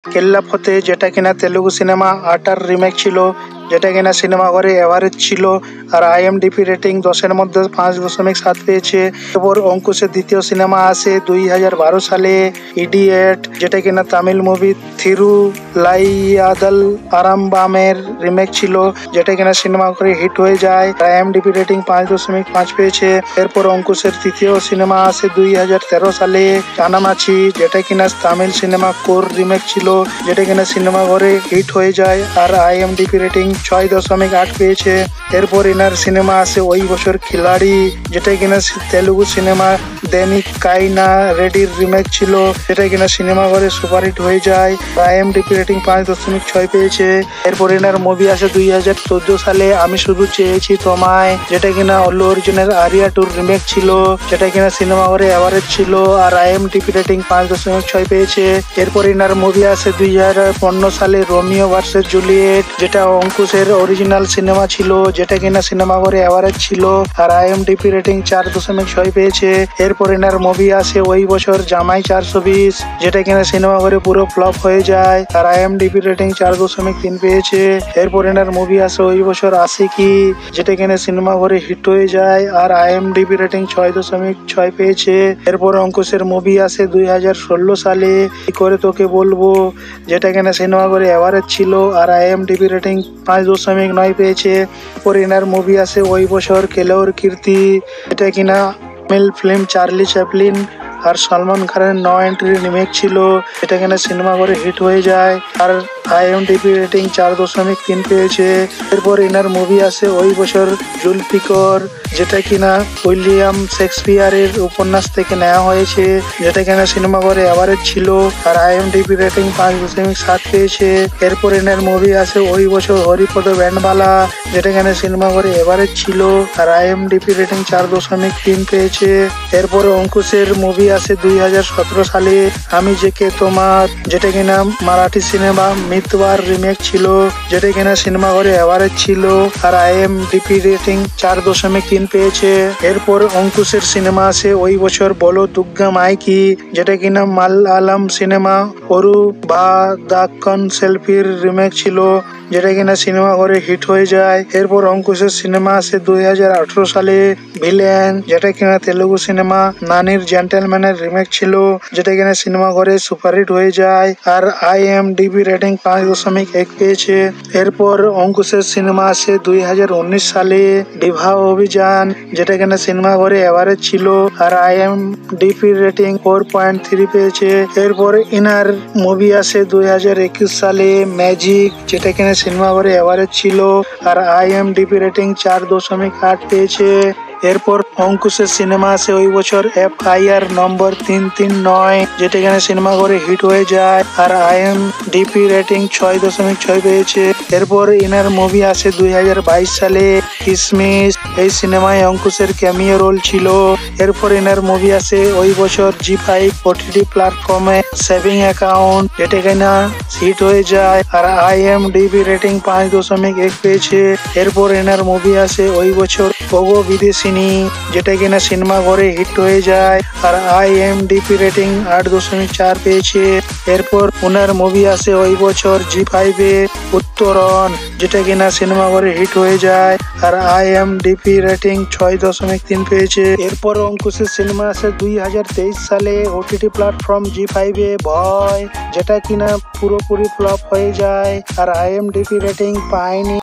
কেল্লা ফতে, যেটা কিনা তেলুগু সিনেমা ৮টার রিমেক ছিল, যেটা কিনা সিনেমা ঘরে এভারেজ ছিল আর IMDb রেটিং 10-এর মধ্যে 5.7 পেয়েছে। এরপর অঙ্কুশের দ্বিতীয় সিনেমা আসে 2012 সালে, ইডিয়েট, যেটা কিনা তামিল মুভি থিরুলাইয়াদল আরামবামের রিমেক ছিল, যেটা কিনা সিনেমা ঘরে হিট হয়ে যায়। IMDb রেটিং 5.5 পেয়েছে। এরপর অঙ্কুশের তৃতীয় সিনেমা আসে 2013 সালে, কানামাছি, যেটা কিনা তামিল সিনেমা কোর রিমেক ছিল, যেটা কিনা সিনেমা ঘরে হিট হয়ে যায় আর IMDb রেটিং 6.8 পেয়েছে। এরপর এনার সিনেমা আসে ওই বছর খিলাড়ি, যেটা কিনা তেলুগু সিনেমা দৈনিক কাইনা রেডির রিমেক ছিল, যেটা কিনা সিনেমা ঘরে সুপারহিট হয়ে যায়। IMDb রেটিং 5.6 পেয়েছে। এরপর এনার মুভি আসে 2014 সালে, আমি শুধু চেয়েছি তোমায়, যেটা কিনা অল্লু অর্জুনের আরিয়া 2 রিমেক ছিল, যেটা কিনা সিনেমা ঘরে এভারেজ ছিল আর IMDb রেটিং 5.6 পেয়েছে। এরপর এনার মুভি আসে 2015 সালে, রোমিও ভার্সেস জুলিয়েট, যেটা অঙ্কুশের অরিজিনাল সিনেমা ছিল, যেটা কিনা সিনেমা ঘরে এভারেজ ছিল আর IMDb রেটিং 4.6 পেয়েছে। এরপর এনার মুভি আসে ওই বছর জামাই 420, যেটা কিনা সিনেমা ঘরে পুরো ফ্লপ হয়ে যায় আর IMDb রেটিং 4.3 পেয়েছে। এরপর এনার মুভি আসে ওই বছর আশিকি, যেটা কিনা সিনেমা ঘরে হিট হয়ে যায় আর IMDb রেটিং 6.6 পেয়েছে। এরপর অঙ্কুশের মুভি আসে 2016 সালে, কি করে তোকে বলবো, যেটা কিনা সিনেমা ঘরে এভারেজ ছিল আর IMDb রেটিং 5.9 পেয়েছে। এরপর এনার মুভি আসে ওই বছর কেলোর কীর্তি, এটা কিনা তামিল ফিল্ম চার্লি চ্যাপলিন আর সলমান খানের নো এন্ট্রি রিমেক ছিল, এটা কিনা সিনেমা ঘরে হিট হয়ে যায় আর IMDb রেটিং 4.3 পেয়েছে। এরপর এনার মুভি আসে ওই বছর জুলফিকর, যেটা কিনা উইলিয়াম শেক্সপিয়ারের উপন্যাস থেকে নেওয়া হয়েছে, যেটা কিনা সিনেমা ঘরে এভারেজ ছিল আর IMDb রেটিং 5.7 পেয়েছে। এরপর এনার মুভি আসে ওই বছর হরিপদ ব্যান্ডবালা, যেটা কিনা সিনেমা ঘরে এভারেজ ছিল আর IMDb রেটিং 4.3 পেয়েছে। এরপর অঙ্কুশের মুভি আসে 2017 সালে, আমি জেকে তোমার, যেটা কিনা মারাঠি সিনেমা মিতবার রিমেক ছিল, যেটা কিনা সিনেমা ঘরে এভারেজ ছিল আর IMDb রেটিং 4.3 পেয়েছে। এরপর অঙ্কুশের সিনেমা আসে ওই বছর বলো দুর্গা মাইকি, যেটা কিনা মালয়ালম সিনেমা অরুবাদাক্কন সেলফির রিমেক ছিল, যেটা কিনা সিনেমা ঘরে হিট হয়ে যায়। এরপর অঙ্কুশের সিনেমা আসে 2018 সালে, ভিলেন, যেটা কিনা তেলুগু সিনেমা নানির জেন্টেলম্যানের রিমেক ছিল, যেটা কিনা সিনেমা ঘরে সুপারহিট হয়ে যায় আর IMDb রেটিং 5.1 পেয়েছে। এরপর অঙ্কুশের সিনেমা আসে 2019 সালে, বিবাহ অভিযান, যেটা কিনা সিনেমা ঘরে এভারেজ ছিল আর IMDb রেটিং 4.3 পেয়েছে। এরপর ইনার মুভি আসে 2021 সালে, ম্যাজিক, যেটা কিনা সিনেমা ঘরে এভারেজ ছিল আর IMDb রেটিং 4.8 পেয়েছে। এরপর অঙ্কুশের সিনেমা আসে ওই বছর FIR নম্বর 339, যেটা কিনা সিনেমা ঘরে হিট হয়ে যায় আর IMDb রেটিং 6.6 পেয়েছে। এরপর ইনার মুভি আসে 2022 সালে, কিসমিস, এই সিনেমায় অঙ্কুশের ক্যামিও রোল ছিল। এরপর ইনার মুভি আসে ওই বছর জি5 OTT প্ল্যাটফর্মে সেভিং অ্যাকাউন্ট, যেটা কিনা হিট হয়ে যায় আর IMDb রেটিং 5.1 পেয়েছে। এরপর এনার মুভি আসে ওই বছর ওগো বিদেশিনী, যেটা কিনা সিনেমা ঘরে হিট হয়ে যায় আর IMDb রেটিং 8.4 পেয়েছে। এরপর ওনার মুভি আসে ওই বছর জি5 এ উত্তরণ, যেটা কিনা সিনেমা ঘরে হিট হয়ে যায় আর IMDb রেটিং 6.3 পেয়েছে। এরপর অঙ্কুশের সিনেমা আসে 2023 সালে OTT প্ল্যাটফর্ম জি5 এ ভয়, যেটা কিনা পুরোপুরি ফ্লপ হয়ে যায় আর IMDb রেটিং পায়নি।